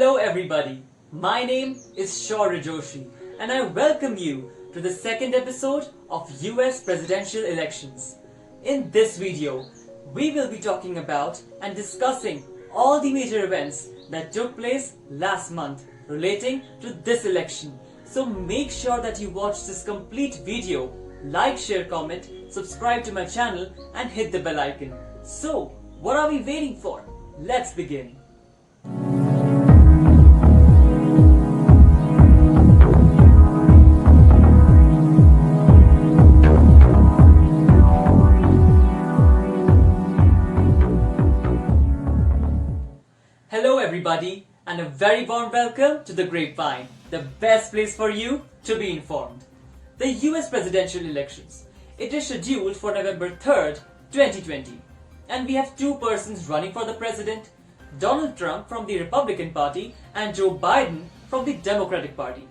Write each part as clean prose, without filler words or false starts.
Hello everybody, my name is Shaurya Joshi and I welcome you to the second episode of US presidential elections. In this video, we will be talking about and discussing all the major events that took place last month relating to this election. So make sure that you watch this complete video, like, share, comment, subscribe to my channel and hit the bell icon. So, what are we waiting for? Let's begin. Hello everybody and a very warm welcome to the Grapevine, the best place for you to be informed. The US presidential elections. It is scheduled for November 3rd, 2020. And we have two persons running for the president, Donald Trump from the Republican Party and Joe Biden from the Democratic Party.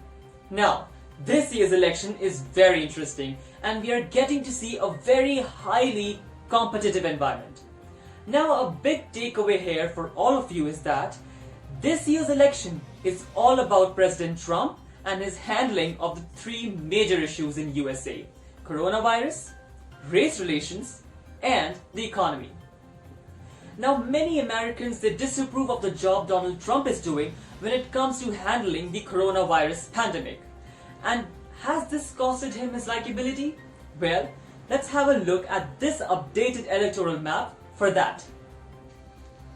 Now, this year's election is very interesting and we are getting to see a very highly competitive environment. Now, a big takeaway here for all of you is that this year's election is all about President Trump and his handling of the three major issues in USA: coronavirus, race relations, and the economy. Now, many Americans, they disapprove of the job Donald Trump is doing when it comes to handling the coronavirus pandemic. And has this costed him his likability? Well, let's have a look at this updated electoral map for that.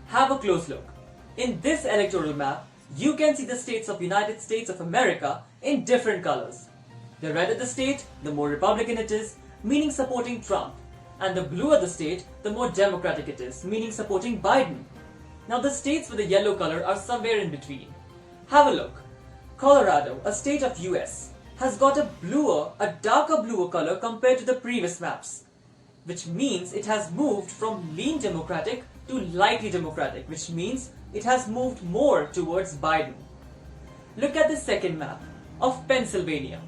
Have a close look. In this electoral map, you can see the states of United States of America in different colors. The redder the state, the more Republican it is, meaning supporting Trump. And the bluer the state, the more Democratic it is, meaning supporting Biden. Now the states with the yellow color are somewhere in between. Have a look. Colorado, a state of US, has got a darker bluer color compared to the previous maps, which means it has moved from lean Democratic to lightly Democratic, which means it has moved more towards Biden. Look at the second map of Pennsylvania.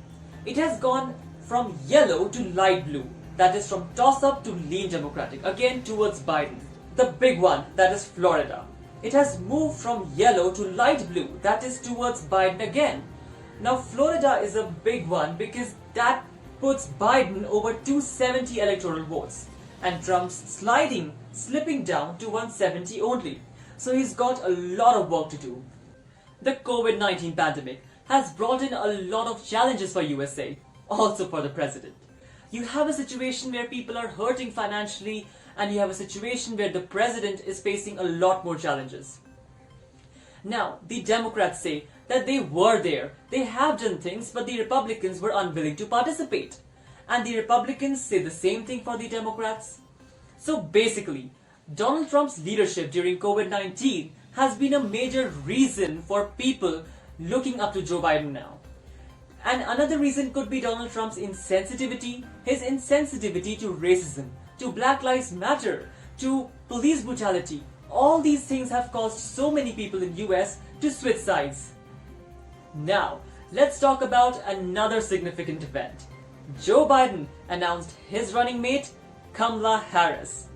It has gone from yellow to light blue, that is from toss-up to lean Democratic, again towards Biden. The big one, that is Florida. It has moved from yellow to light blue, that is towards Biden again. Now Florida is a big one because that puts Biden over 270 electoral votes and Trump's slipping down to 170 only. So he's got a lot of work to do. The COVID-19 pandemic has brought in a lot of challenges for USA, also for the president. You have a situation where people are hurting financially and you have a situation where the president is facing a lot more challenges. Now, the Democrats say that they were there, they have done things, but the Republicans were unwilling to participate. And the Republicans say the same thing for the Democrats. So basically, Donald Trump's leadership during COVID-19 has been a major reason for people looking up to Joe Biden now. And another reason could be Donald Trump's insensitivity, his insensitivity to racism, to Black Lives Matter, to police brutality. All these things have caused so many people in US to switch sides. Now, let's talk about another significant event. Joe Biden announced his running mate, Kamala Harris.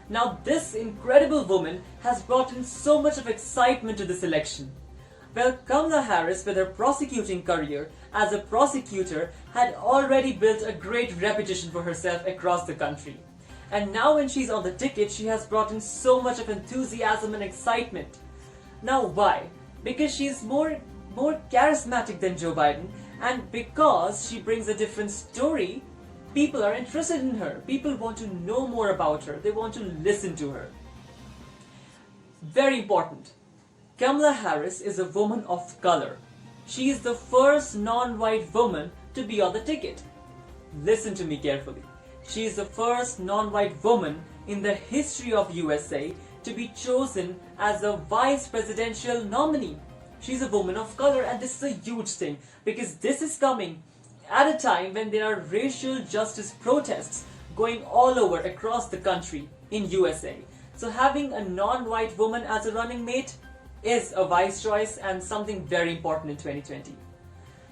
Now, this incredible woman has brought in so much of excitement to this election. Well, Kamala Harris, with her prosecuting career as a prosecutor, had already built a great reputation for herself across the country. And now when she's on the ticket, she has brought in so much of enthusiasm and excitement. Now why? Because she's more charismatic than Joe Biden, and because she brings a different story, people are interested in her. People want to know more about her. They want to listen to her. Very important. Kamala Harris is a woman of color. She is the first non-white woman to be on the ticket. Listen to me carefully. She is the first non-white woman in the history of USA to be chosen as a Vice Presidential Nominee. She's a woman of color, and this is a huge thing because this is coming at a time when there are racial justice protests going all over across the country in USA. So having a non-white woman as a running mate is a wise choice and something very important in 2020.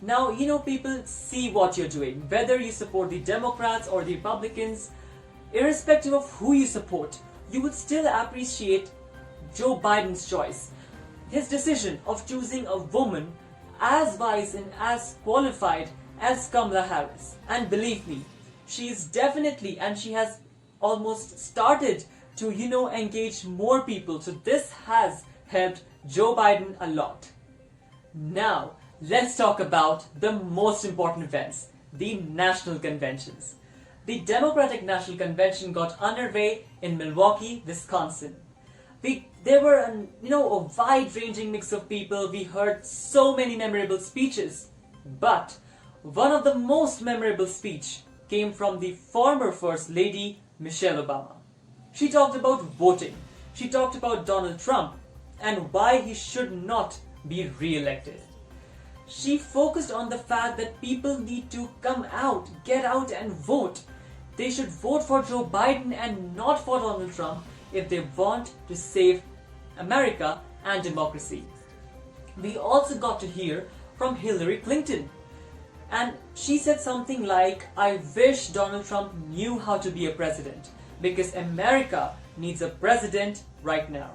Now, people see what you're doing, whether you support the Democrats or the Republicans, irrespective of who you support, you would still appreciate Joe Biden's choice. his decision of choosing a woman as wise and as qualified as Kamala Harris. And believe me, she is definitely, and she has almost started to, engage more people. So this has helped Joe Biden a lot. Now, let's talk about the most important events, the national conventions. The Democratic National Convention got underway in Milwaukee, Wisconsin. There were a wide-ranging mix of people. We heard so many memorable speeches, but one of the most memorable speech came from the former First Lady, Micheleobama. She talked about voting. She talked about Donald Trump and why he should not be re-elected. She focused on the fact that people need to come out, get out and vote. They should vote for Joe Biden and not for Donald Trump if they want to save America and democracy. We also got to hear from Hillary Clinton. And she said something like, I wish Donald Trump knew how to be a president because America needs a president right now.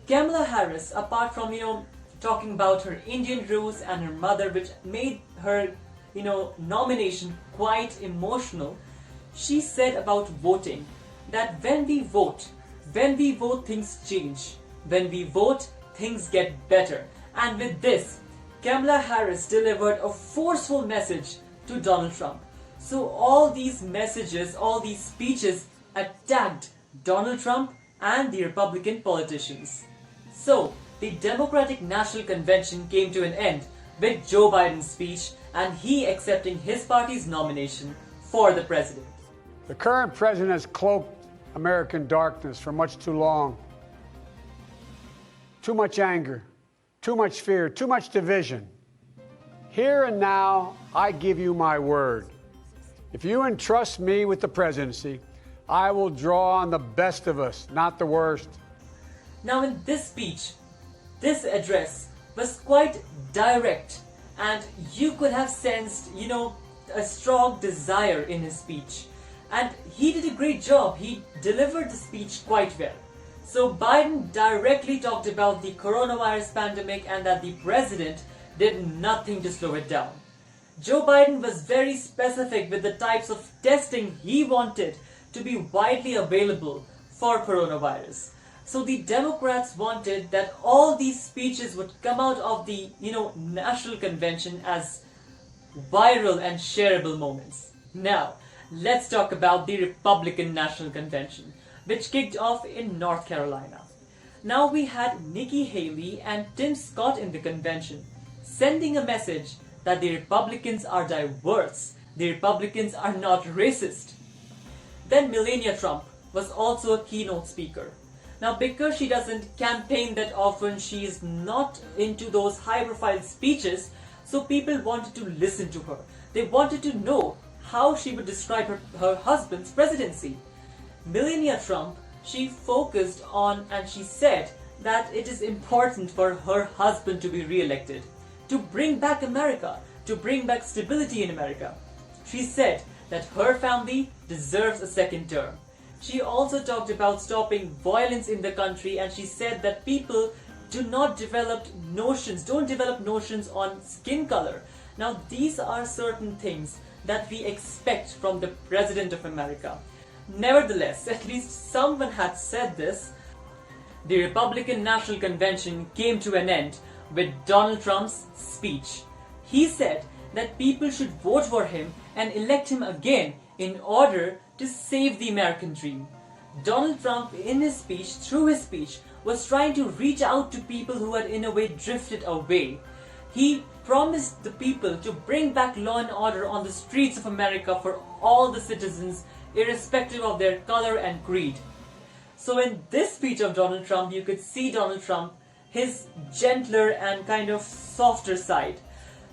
Kamala Harris, apart from, talking about her Indian roots and her mother, which made her, nomination quite emotional, she said about voting that when we vote, things change. When we vote, things get better. And with this, Kamala Harris delivered a forceful message to Donald Trump. So all these messages, all these speeches attacked Donald Trump and the Republican politicians. So the Democratic National Convention came to an end with Joe Biden's speech and he accepting his party's nomination for the president. The current president has cloaked American darkness for much too long. Too much anger, too much fear, too much division. Here and now, I give you my word. If you entrust me with the presidency, I will draw on the best of us, not the worst. Now in this speech, this address was quite direct and you could have sensed, a strong desire in his speech. And he did a great job. He delivered the speech quite well. So Biden directly talked about the coronavirus pandemic and that the president did nothing to slow it down. Joe Biden was very specific with the types of testing he wanted to be widely available for coronavirus. So the Democrats wanted that all these speeches would come out of the, national convention as viral and shareable moments. Now, let's talk about the Republican National Convention, which kicked off in North Carolina. Now we had Nikki Haley and Tim Scott in the convention, sending a message that the Republicans are diverse, the Republicans are not racist. Then Melania Trump was also a keynote speaker. Now because she doesn't campaign that often, she is not into those high-profile speeches, so people wanted to listen to her. They wanted to know how she would describe her husband's presidency. Melania Trump, she focused on and she said that it is important for her husband to be re-elected, to bring back America, to bring back stability in America. She said that her family deserves a second term. She also talked about stopping violence in the country and she said that people don't develop notions on skin color. Now these are certain things that we expect from the President of America. Nevertheless, at least someone had said this. The Republican National Convention came to an end with Donald Trump's speech. He said that people should vote for him and elect him again in order to save the American dream. Donald Trump, in his speech, through his speech, was trying to reach out to people who had in a way drifted away. He promised the people to bring back law and order on the streets of America for all the citizens, irrespective of their color and creed. So in this speech of Donald Trump, you could see Donald Trump, his gentler and kind of softer side.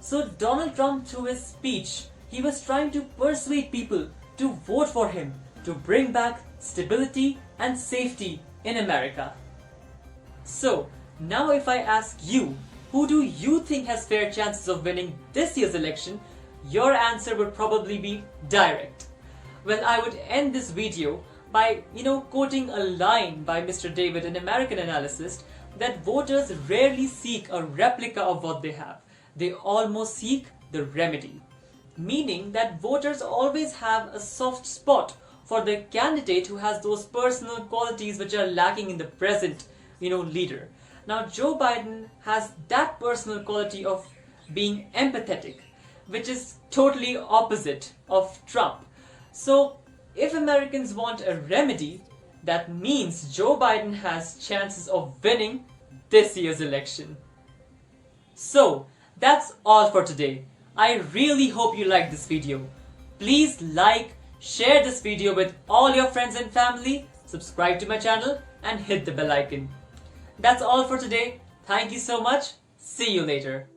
So Donald Trump, through his speech, he was trying to persuade people to vote for him, to bring back stability and safety in America. So now if I ask you, who do you think has fair chances of winning this year's election? Your answer would probably be direct. Well, I would end this video by, quoting a line by Mr. David, an American analyst, that voters rarely seek a replica of what they have. They almost seek the remedy. Meaning that voters always have a soft spot for the candidate who has those personal qualities which are lacking in the present, leader. Now Joe Biden has that personal quality of being empathetic, which is totally opposite of Trump. So if Americans want a remedy, that means Joe Biden has chances of winning this year's election. So that's all for today. I really hope you liked this video. Please like, share this video with all your friends and family, subscribe to my channel and hit the bell icon. That's all for today. Thank you so much. See you later.